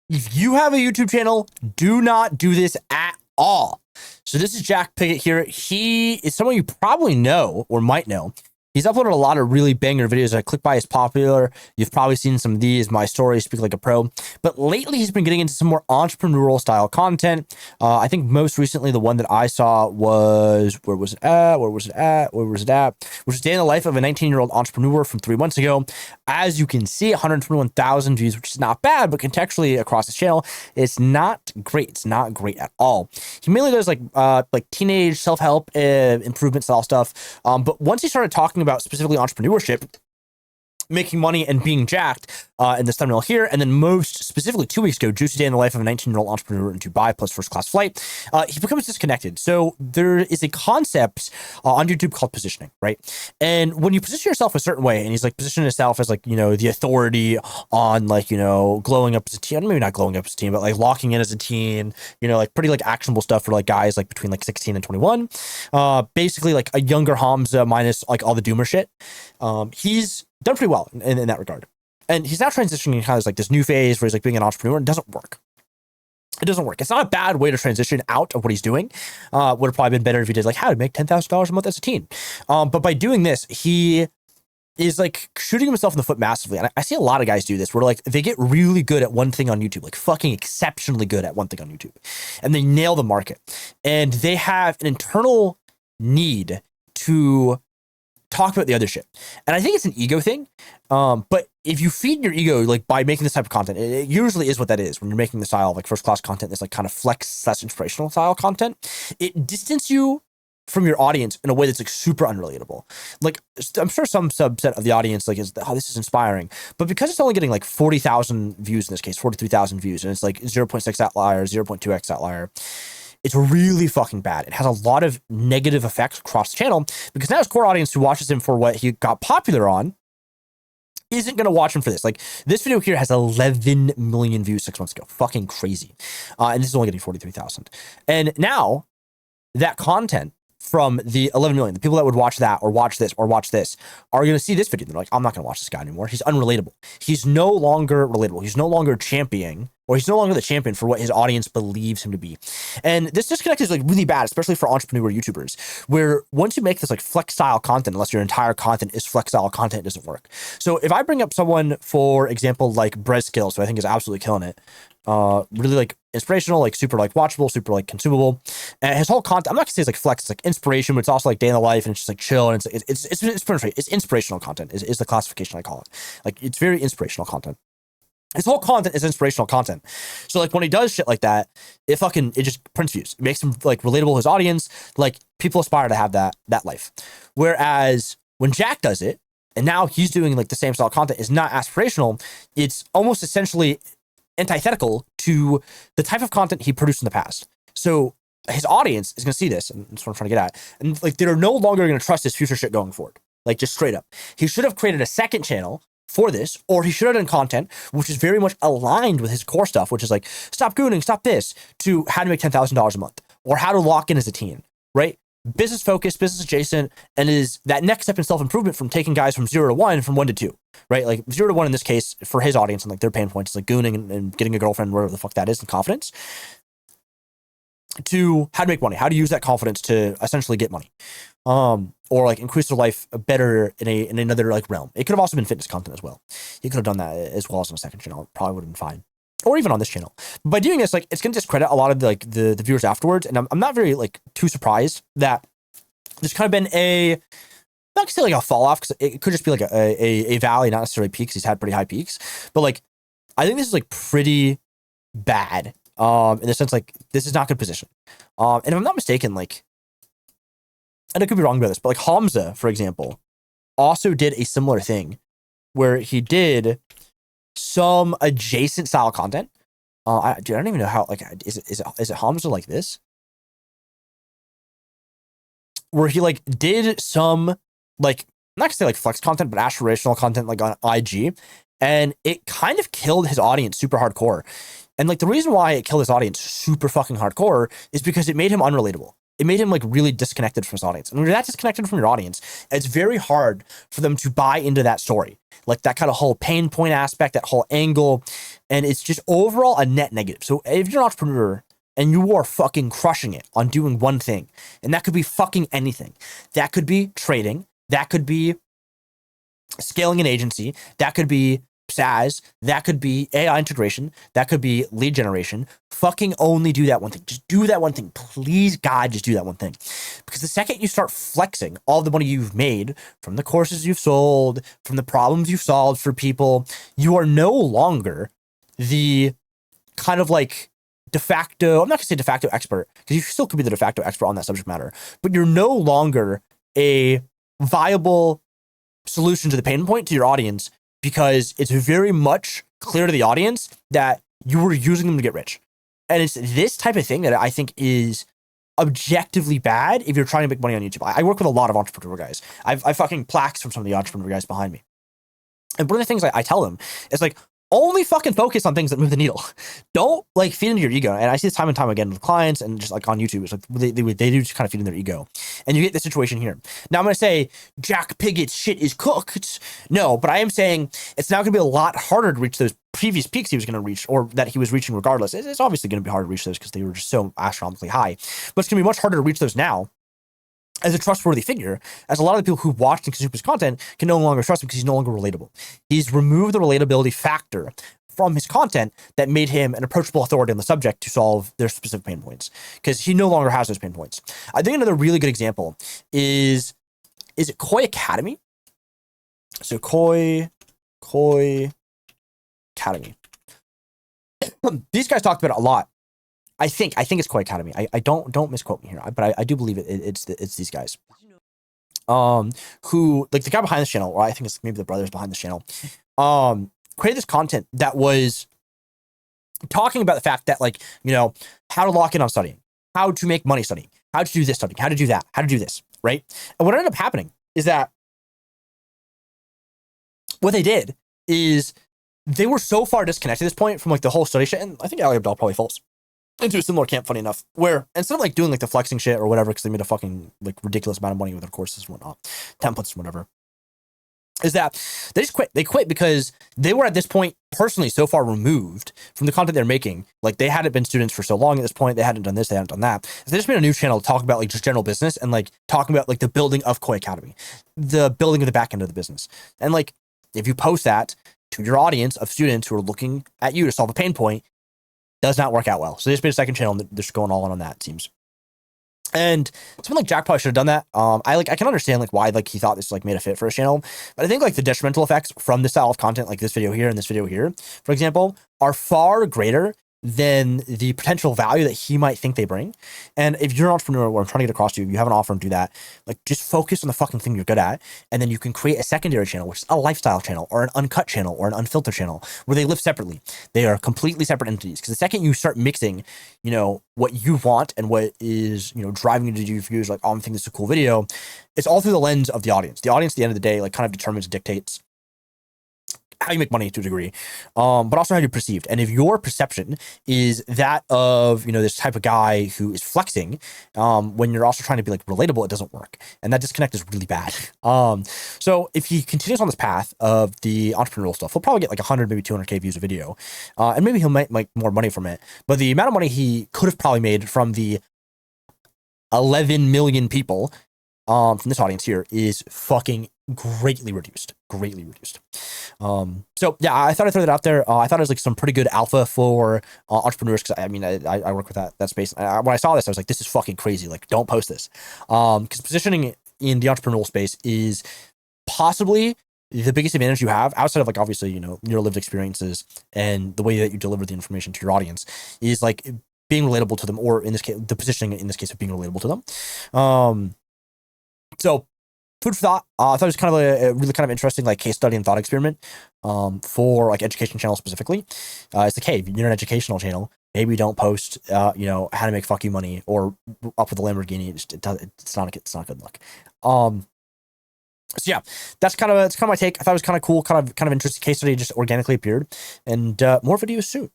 If you have a YouTube channel, do not do this at all. So this is Jack Pickett here. He is someone you probably know or might know. He's uploaded a lot of really banger videos. I click by his popular. You've probably seen some of these, my story, Speak Like a Pro. But lately, he's been getting into some more entrepreneurial style content. I think most recently, the one that I saw was, where was it at? Which is Day in the Life of a 19-year-old entrepreneur from 3 months ago. As you can see, 121,000 views, which is not bad, but contextually across his channel, it's not great. It's not great at all. He mainly does like teenage self-help improvement style stuff. But once he started talking about specifically entrepreneurship, making money and being jacked in this thumbnail here, and then most specifically 2 weeks ago, Juicy Day in the Life of a 19-year-old entrepreneur in Dubai plus first class flight, he becomes disconnected. So there is a concept on YouTube called positioning, right? And when you position yourself a certain way, and he's like positioning himself as like, you know, the authority on like, you know, glowing up as a teen, maybe not glowing up as a teen, but like locking in as a teen, you know, like pretty like actionable stuff for like guys like between like 16 and 21. Basically like a younger Hamza minus like all the doomer shit. He's done pretty well in that regard. And he's now transitioning kind of like this new phase where he's like being an entrepreneur, and it doesn't work. It doesn't work. It's not a bad way to transition out of what he's doing. Would have probably been better if he did like how to make $10,000 a month as a teen. But by doing this, he is like shooting himself in the foot massively. And I see a lot of guys do this where like they get really good at one thing on YouTube, like fucking exceptionally good at one thing on YouTube, and they nail the market. And they have an internal need to talk about the other shit. And I think it's an ego thing. But if you feed your ego like by making this type of content, it usually is what that is when you're making the style of like first class content, this like kind of flex / inspirational style content. It distances you from your audience in a way that's like super unrelatable. Like I'm sure some subset of the audience like is, oh, this is inspiring, but because it's only getting like 40,000 views in this case, 43,000 views, and it's like 0.6 outlier, 0.2x outlier, it's really fucking bad. It has a lot of negative effects across the channel because now his core audience who watches him for what he got popular on isn't going to watch him for this. Like this video here has 11 million views 6 months ago. Fucking crazy. And this is only getting 43,000. And now that content from the 11 million, the people that would watch that or watch this or watch this are going to see this video. They're like, I'm not going to watch this guy anymore. He's unrelatable. He's no longer relatable. He's no longer championing, or he's no longer the champion for what his audience believes him to be. And this disconnect is like really bad, especially for entrepreneur YouTubers, where once you make this like flex style content, unless your entire content is flex style content, it doesn't work. So if I bring up someone, for example, like Brez Skills, who I think is absolutely killing it, really like inspirational, like super like watchable, super like consumable, and his whole content, I'm not gonna say it's like flex, it's like inspiration, but it's also like day in the life, and it's just like chill, and it's inspirational content is the classification I call it. Like it's very inspirational content. His whole content is inspirational content. So like when he does shit like that, it just prints views. It makes him like relatable to his audience. Like people aspire to have that life. Whereas when Jack does it, and now he's doing like the same style content, is not aspirational. It's almost essentially antithetical to the type of content he produced in the past. So his audience is going to see this, and that's what I'm trying to get at. And like they're no longer going to trust his future shit going forward. Like just straight up. He should have created a second channel for this, or he should have done content which is very much aligned with his core stuff, which is like stop gooning, stop this, to how to make $10,000 a month, or how to lock in as a teen, right? Business focused, business adjacent, and is that next step in self-improvement from taking guys from 0 to 1, from 1 to 2, right? Like 0 to 1 in this case for his audience and like their pain points, like gooning and getting a girlfriend, whatever the fuck that is, and confidence, to how to make money, how to use that confidence to essentially get money, or like increase their life better in another like realm. It could have also been fitness content as well. He could have done that as well as on a second channel. It probably would have been fine, or even on this channel. But by doing this, like it's gonna discredit a lot of the viewers afterwards, and I'm not very like too surprised that there's kind of been not gonna say like a fall off, because it could just be like a valley, not necessarily peaks. He's had pretty high peaks, but like I think this is like pretty bad. In the sense like this is not good position. And if I'm not mistaken, like, and I could be wrong about this, but like Hamza, for example, also did a similar thing where he did some adjacent style content. I don't even know how, like, is it Hamza like this? Where he like did some like, I'm not gonna say like flex content, but aspirational content like on IG, and it kind of killed his audience super hardcore. And like the reason why it killed his audience super fucking hardcore is because it made him unrelatable. It made him like really disconnected from his audience. And when you're that disconnected from your audience, it's very hard for them to buy into that story. Like that kind of whole pain point aspect, that whole angle. And it's just overall a net negative. So if you're an entrepreneur and you are fucking crushing it on doing one thing, and that could be fucking anything. That could be trading. That could be scaling an agency. That could be SaaS. That could be AI integration. That could be lead generation. Fucking only do that one thing. Just do that one thing. Please, God, just do that one thing. Because the second you start flexing all the money you've made from the courses you've sold, from the problems you've solved for people, you are no longer the kind of like de facto, I'm not gonna say de facto expert, because you still could be the de facto expert on that subject matter, but you're no longer a viable solution to the pain point to your audience, because it's very much clear to the audience that you were using them to get rich. And it's this type of thing that I think is objectively bad if you're trying to make money on YouTube. I work with a lot of entrepreneur guys. I've fucking plaques from some of the entrepreneur guys behind me. And one of the things I tell them is like, only fucking focus on things that move the needle. Don't like feed into your ego. And I see this time and time again with clients and just like on YouTube. It's like they do just kind of feed in their ego. And you get the situation here. Now I'm going to say Jack Pigot's shit is cooked. No, but I am saying it's now going to be a lot harder to reach those previous peaks he was going to reach, or that he was reaching regardless. It's obviously going to be hard to reach those because they were just so astronomically high. But it's going to be much harder to reach those now as a trustworthy figure, as a lot of the people who watched and consumed his content can no longer trust him because he's no longer relatable. He's removed the relatability factor from his content that made him an approachable authority on the subject to solve their specific pain points, because he no longer has those pain points. I think another really good example is it Koi Academy? So Koi Academy. These guys talked about it a lot. I think it's Koi Academy. I don't misquote me here, but I do believe it's these guys. Who, like the guy behind this channel, or I think it's maybe the brothers behind this channel, created this content that was talking about the fact that, like, you know, how to lock in on studying, how to make money studying, how to do this studying, how to do that, how to do this, right? And what ended up happening is that what they did is they were so far disconnected at this point from like the whole study shit, and I think Ali Abdaal probably falls into a similar camp, funny enough, where instead of like doing like the flexing shit or whatever, because they made a fucking like ridiculous amount of money with their courses and whatnot, templates and whatever, is that they just quit. They quit because they were at this point personally so far removed from the content they're making. Like they hadn't been students for so long at this point. They hadn't done this, they hadn't done that. So they just made a new channel to talk about like just general business and like talking about like the building of Koi Academy, the building of the back end of the business. And like if you post that to your audience of students who are looking at you to solve a pain point, does not work out well. So they just made a second channel and they're just going all in on that, it seems. And someone like Jack probably should have done that. I can understand like why like he thought this like made a fit for his channel, but I think like the detrimental effects from this style of content, like this video here and this video here, for example, are far greater than the potential value that he might think they bring. And if you're an entrepreneur, what I'm trying to get across to you, you have an offer and do that, like just focus on the fucking thing you're good at. And then you can create a secondary channel, which is a lifestyle channel or an uncut channel or an unfiltered channel where they live separately. They are completely separate entities. Because the second you start mixing, you know, what you want and what is, you know, driving you to do views, like, oh, I think this is a cool video, it's all through the lens of the audience. The audience at the end of the day, like kind of determines, dictates how you make money to a degree, but also how you're perceived. And if your perception is that of, you know, this type of guy who is flexing, when you're also trying to be like relatable, it doesn't work. And that disconnect is really bad. So if he continues on this path of the entrepreneurial stuff, he'll probably get like 100, maybe 200K views a video. And maybe he'll make more money from it. But the amount of money he could have probably made from the 11 million people from this audience here is fucking greatly reduced. So yeah, I thought I'd throw that out there. I thought it was like some pretty good alpha for entrepreneurs, because I mean, I work with that space. When I saw this, I was like, this is fucking crazy. Like, don't post this. Because positioning in the entrepreneurial space is possibly the biggest advantage you have outside of like, obviously, you know, your lived experiences and the way that you deliver the information to your audience is like being relatable to them, or in this case, the positioning in this case of being relatable to them. So food for thought. I thought it was kind of a really kind of interesting like case study and thought experiment for like education channels specifically. It's like, hey, if you're an educational channel, maybe don't post you know, how to make fuck you money or up with a Lamborghini. It's not good luck. So yeah, it's kind of my take. I thought it was kind of cool, kind of interesting case study just organically appeared, and more videos soon.